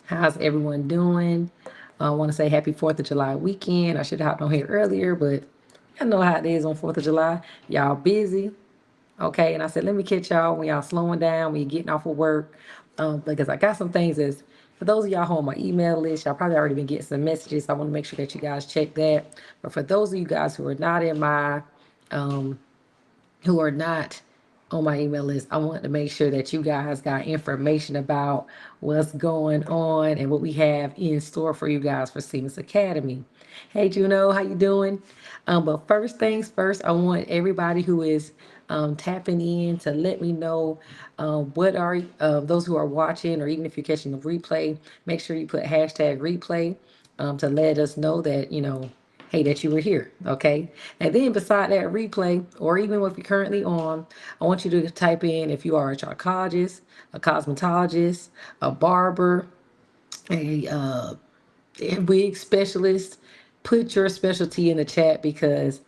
How's everyone doing? I want to say happy 4th of July weekend. I should have hopped on here earlier, but I know how it is on 4th of July. Y'all busy. Okay. And I said, let me catch y'all when y'all slowing down, when you're getting off of work. Because I got some things as for those of y'all who on my email list, y'all probably already been getting some messages. I want to make sure that you guys check that. But for those of you guys who are not in my who are not on my email list, I want to make sure that you guys got information about what's going on and what we have in store for you guys for Siemens Academy. Hey, Juno, how you doing? But first things first, I want everybody who is tapping in to let me know what are those who are watching, or even if you're catching the replay, make sure you put hashtag replay to let us know that, hey, that you were here, okay? And then beside that replay, or even if you're currently on, I want you to type in if you are a trichologist, a cosmetologist, a barber, a wig specialist, put your specialty in the chat because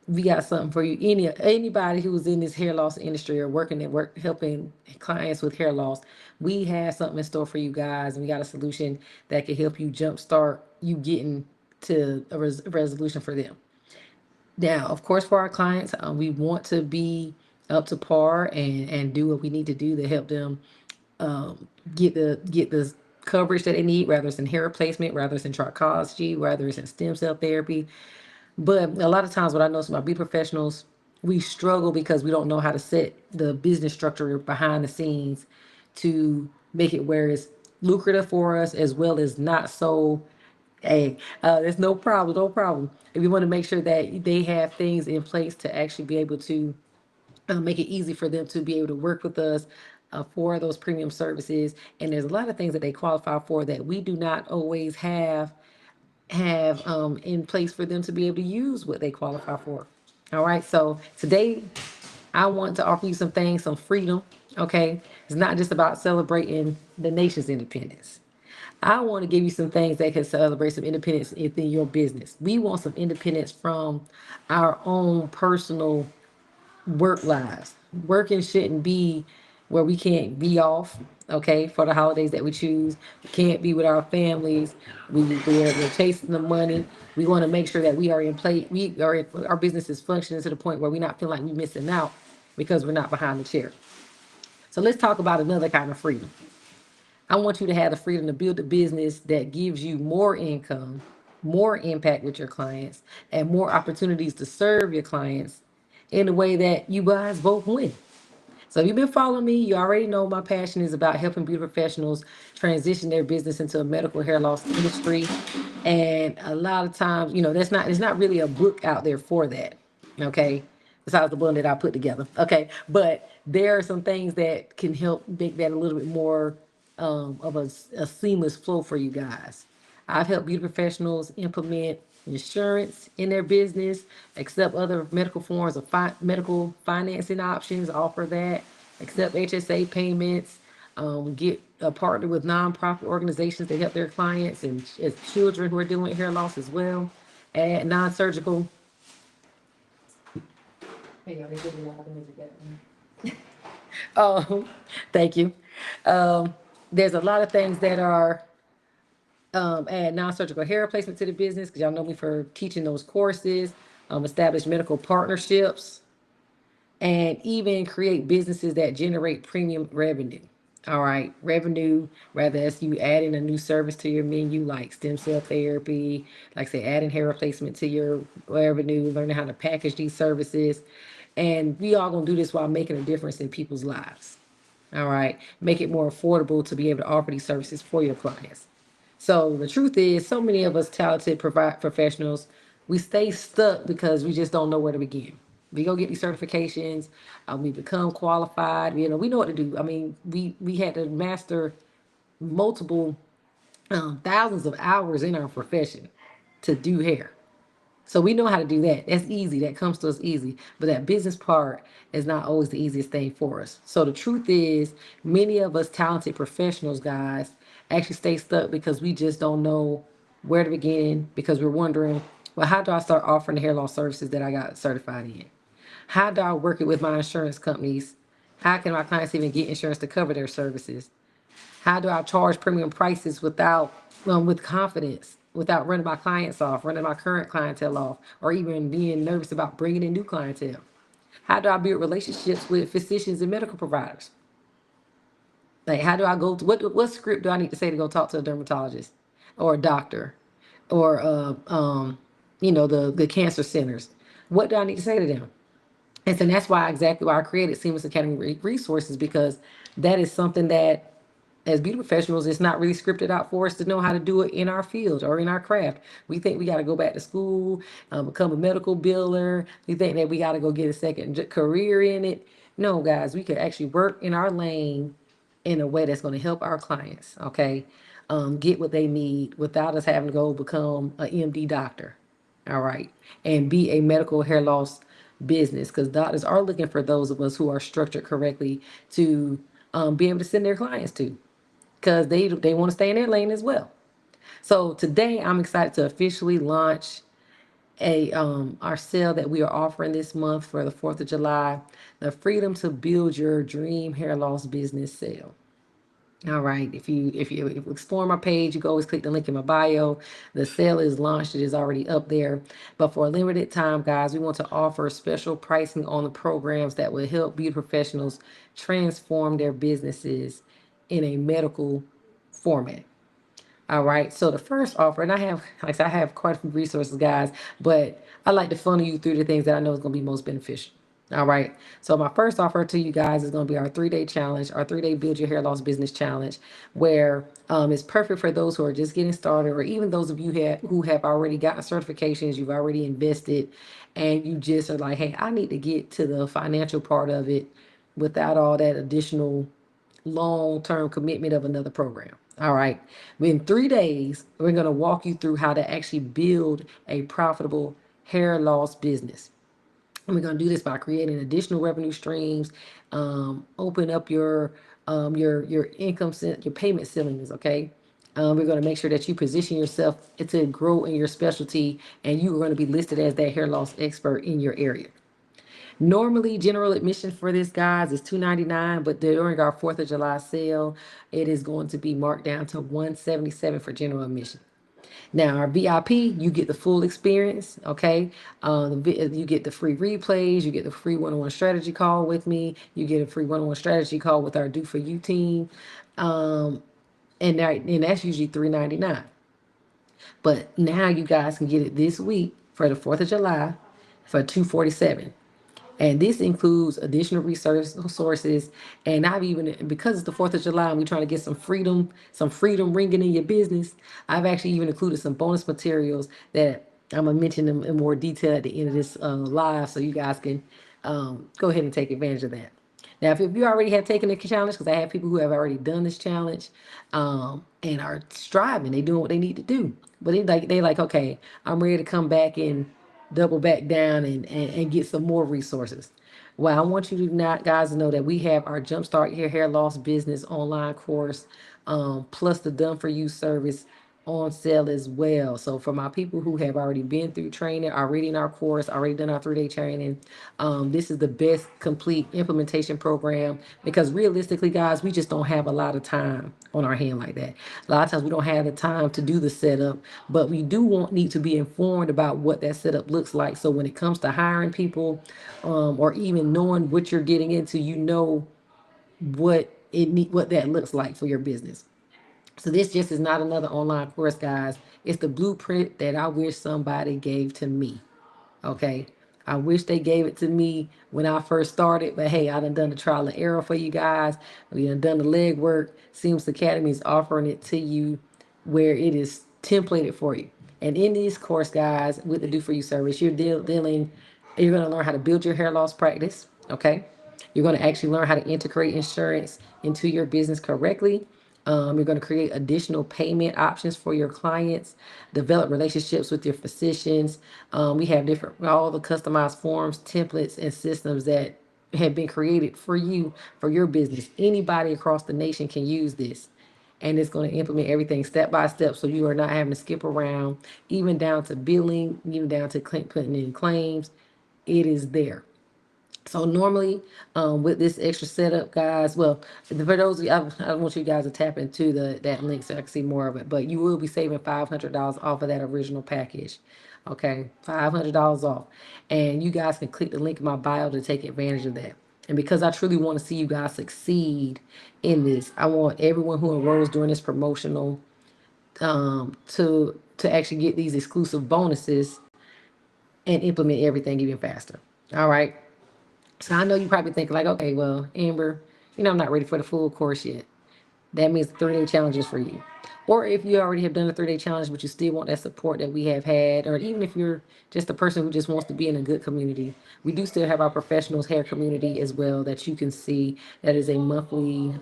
we got something for you. Anybody who's in this hair loss industry or working at work helping clients with hair loss, we have something in store for you guys, and we got a solution that can help you jumpstart you getting to a resolution for them. Now, of course, for our clients, we want to be up to par and do what we need to do to help them get the coverage that they need, whether it's in hair replacement, whether it's in trichology, whether it's in stem cell therapy. But a lot of times, what I notice about beauty professionals, we struggle because we don't know how to set the business structure behind the scenes to make it where it's lucrative for us as well as not so. Hey, there's no problem, no problem. If you want to make sure that they have things in place to actually be able to make it easy for them to be able to work with us for those premium services. And there's a lot of things that they qualify for that we do not always have in place for them to be able to use what they qualify for. All right. So today I want to offer you some things, some freedom. Okay. It's not just about celebrating the nation's independence. I want to give you some things that can celebrate some independence within your business. We want some independence from our own personal work lives. Working shouldn't be where we can't be off, okay, for the holidays that we choose. We can't be with our families. We're chasing the money. We want to make sure that we are in place. Our business is functioning to the point where we're not feeling like we're missing out because we're not behind the chair. So let's talk about another kind of freedom. I want you to have the freedom to build a business that gives you more income, more impact with your clients, and more opportunities to serve your clients in a way that you guys both win. So if you've been following me, you already know my passion is about helping beauty professionals transition their business into a medical hair loss industry. And a lot of times, there's not really a book out there for that. Okay. Besides the one that I put together. Okay. But there are some things that can help make that a little bit more of a seamless flow for you guys. I've helped beauty professionals implement insurance in their business, accept other medical forms of medical financing options, offer that, accept HSA payments, get a partner with nonprofit organizations that help their clients and as children who are dealing with hair loss as well, add non-surgical. Hey, y'all, they give me a lot of music that one. Oh, thank you. There's a lot of things that are add non-surgical hair replacement to the business because y'all know me for teaching those courses, establish medical partnerships, and even create businesses that generate premium revenue. All right, revenue, whether it's you adding a new service to your menu like stem cell therapy, like say adding hair replacement to your revenue, learning how to package these services. And we all gonna do this while making a difference in people's lives. All right, make it more affordable to be able to offer these services for your clients. So the truth is, so many of us talented provide professionals, we stay stuck because we just don't know where to begin. We go get these certifications, we become qualified. We know what to do. I mean, we had to master multiple thousands of hours in our profession to do hair. So we know how to do that. That's easy. That comes to us easy. But that business part is not always the easiest thing for us. So the truth is, many of us talented professionals, guys, actually stay stuck because we just don't know where to begin because we're wondering, well, how do I start offering the hair loss services that I got certified in? How do I work it with my insurance companies? How can my clients even get insurance to cover their services? How do I charge premium prices without, with confidence, without running my clients off, running my current clientele off, or even being nervous about bringing in new clientele? How do I build relationships with physicians and medical providers? Like, how do I go to, what script do I need to say to go talk to a dermatologist or a doctor or, the cancer centers? What do I need to say to them? And so that's why, exactly why I created Seamless Academy Resources, because that is something that, as beauty professionals, it's not really scripted out for us to know how to do it in our field or in our craft. We think we got to go back to school, become a medical biller. We think that we got to go get a second career in it. No, guys, we could actually work in our lane in a way that's going to help our clients, okay, get what they need without us having to go become an MD doctor, all right, and be a medical hair loss business, because doctors are looking for those of us who are structured correctly to be able to send their clients to, because they want to stay in their lane as well. So today I'm excited to officially launch our sale that we are offering this month for the 4th of July, the Freedom to Build Your Dream Hair Loss Business sale. All right. If you explore my page, you can always click the link in my bio. The sale is launched. It is already up there. But for a limited time, guys, we want to offer special pricing on the programs that will help beauty professionals transform their businesses in a medical format. All right. So the first offer, and I have quite a few resources, guys, but I like to funnel you through the things that I know is going to be most beneficial. All right. So my first offer to you guys is going to be our 3-day challenge, our 3-day Build Your Hair Loss Business Challenge, where it's perfect for those who are just getting started, or even those of you who have already gotten certifications, you've already invested, and you just are like, hey, I need to get to the financial part of it without all that additional long-term commitment of another program. All right. In 3 days, we're going to walk you through how to actually build a profitable hair loss business. And we're going to do this by creating additional revenue streams, open up your income, your payment ceilings. Okay. We're going to make sure that you position yourself to grow in your specialty, and you are going to be listed as that hair loss expert in your area. Normally, general admission for this, guys, is $299, but during our 4th of July sale, it is going to be marked down to $177 for general admission. Now, our VIP, you get the full experience, okay? You get the free replays, you get the free one-on-one strategy call with me, you get a free one-on-one strategy call with our Do For You team, and that's usually $399. But now you guys can get it this week for the 4th of July for $247. And this includes additional research sources. And I've even, because it's the 4th of July and we're trying to get some freedom ringing in your business, I've actually even included some bonus materials that I'm going to mention them in more detail at the end of this live, so you guys can go ahead and take advantage of that. Now, if you already have taken the challenge, because I have people who have already done this challenge and are striving, they doing what they need to do. But they like, okay, I'm ready to come back and double back down and get some more resources. Well, I want you to not guys to know that we have our Jumpstart Your Hair Loss Business online course, plus the Done For You service on sale as well. So for my people who have already been through training, already in our course, already done our 3-day training, this is the best complete implementation program, because realistically, guys, we just don't have a lot of time on our hand like that. A lot of times we don't have the time to do the setup, but we need to be informed about what that setup looks like. So when it comes to hiring people, or even knowing what you're getting into, you know what that looks like for your business. So this just is not another online course, guys. It's the blueprint that I wish somebody gave to me. Okay. I wish they gave it to me when I first started, but hey, I done the trial and error for you guys. We done the legwork. Seamless Academy is offering it to you where it is templated for you. And in this course, guys, with the Do For You service, you're going to learn how to build your hair loss practice. Okay. You're going to actually learn how to integrate insurance into your business correctly. You're going to create additional payment options for your clients, develop relationships with your physicians. We have all the customized forms, templates, and systems that have been created for you, for your business. Anybody across the nation can use this. And it's going to implement everything step by step, so you are not having to skip around, even down to billing, even down to putting in claims. It is there. So normally, with this extra setup, guys, well, for those of you, I want you guys to tap into that link so I can see more of it. But you will be saving $500 off of that original package. Okay, $500 off, and you guys can click the link in my bio to take advantage of that. And because I truly want to see you guys succeed in this, I want everyone who enrolls during this promotional to actually get these exclusive bonuses and implement everything even faster. All right. So I know you probably think like, okay, well, Amber, I'm not ready for the full course yet. That means 3-day challenges for you. Or if you already have done a 3-day challenge, but you still want that support that we have had, or even if you're just a person who just wants to be in a good community, we do still have our professionals hair community as well that you can see. That is a monthly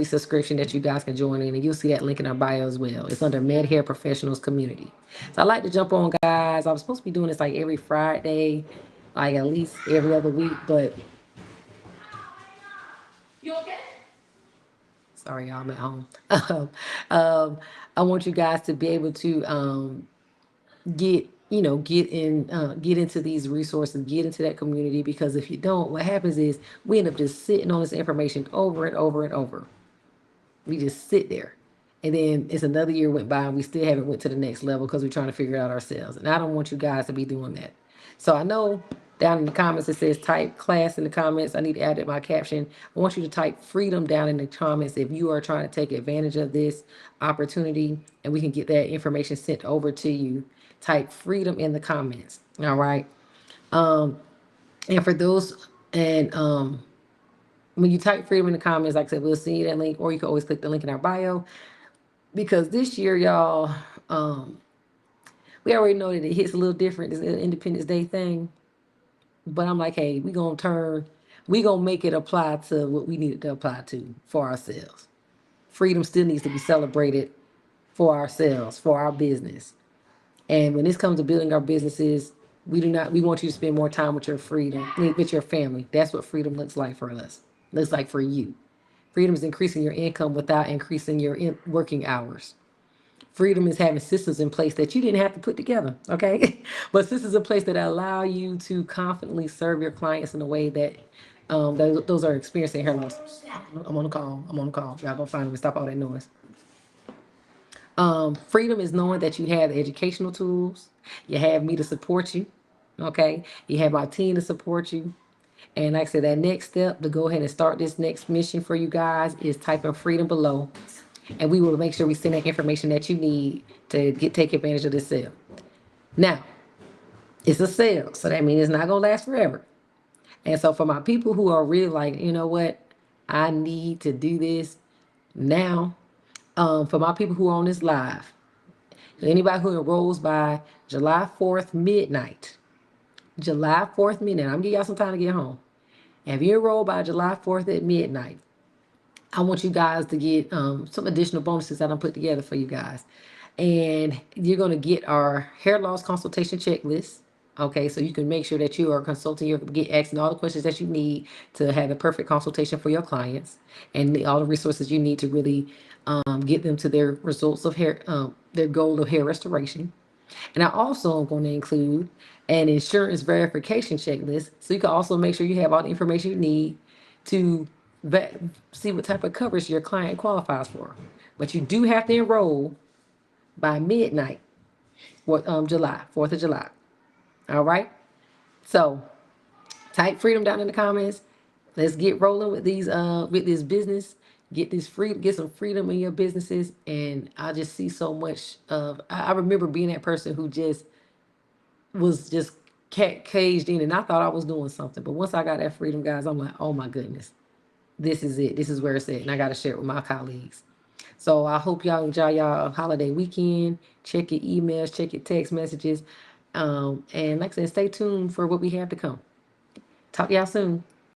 subscription that you guys can join in, and you'll see that link in our bio as well. It's under Med Hair Professionals Community. So I like to jump on, guys. I was supposed to be doing this like every Friday, like at least every other week, but you okay? Sorry, y'all, I'm at home. I want you guys to be able to get into these resources, get into that community, because if you don't, what happens is we end up just sitting on this information over and over and over. We just sit there. And then it's another year went by and we still haven't went to the next level because we're trying to figure it out ourselves. And I don't want you guys to be doing that. So I know down in the comments it says type class in the comments. I need to add it in my caption. I want you to type freedom down in the comments if you are trying to take advantage of this opportunity, and we can get that information sent over to you. Type freedom in the comments. All right. And for those, and when you type freedom in the comments, like I said, we'll send you that link, or you can always click the link in our bio. Because this year, y'all, we already know that it hits a little different, this Independence Day thing. But I'm like, hey, we gonna make it apply to what we need it to apply to for ourselves. Freedom still needs to be celebrated for ourselves, for our business. And when this comes to building our businesses, we want you to spend more time with your freedom, with your family. That's what freedom looks like for us. Looks like for you. Freedom is increasing your income without increasing your working hours. Freedom is having systems in place that you didn't have to put together, okay? But systems in place that allow you to confidently serve your clients in a way that those are experiencing hair loss. I'm on the call. Y'all gonna find me. Stop all that noise. Freedom is knowing that you have the educational tools. You have me to support you, okay? You have my team to support you. And like I said, that next step to go ahead and start this next mission for you guys is type in freedom below. And we will make sure we send that information that you need to take advantage of this sale. Now, it's a sale, so that means it's not gonna last forever. And so for my people who are really like, you know what, I need to do this now. For my people who are on this live, anybody who enrolls by July 4th midnight, July 4th midnight, I'm gonna give y'all some time to get home. And if you enroll by July 4th at midnight, I want you guys to get some additional bonuses that I put together for you guys. And you're going to get our hair loss consultation checklist. Okay, so you can make sure that you are consulting, get asking all the questions that you need to have the perfect consultation for your clients, and all the resources you need to really get them to their results of hair, their goal of hair restoration. And I also am going to include an insurance verification checklist, so you can also make sure you have all the information you need to see what type of coverage your client qualifies for. But you do have to enroll by midnight for July, 4th of July. All right? So type freedom down in the comments. Let's get rolling with with this business. Get some freedom in your businesses. And I just see so much I remember being that person who just was just caged in, and I thought I was doing something. But once I got that freedom, guys, I'm like, oh my goodness, this is it. This is where it's at. And I got to share it with my colleagues. So I hope y'all enjoy y'all holiday weekend. Check your emails, check your text messages. And like I said, stay tuned for what we have to come. Talk to y'all soon.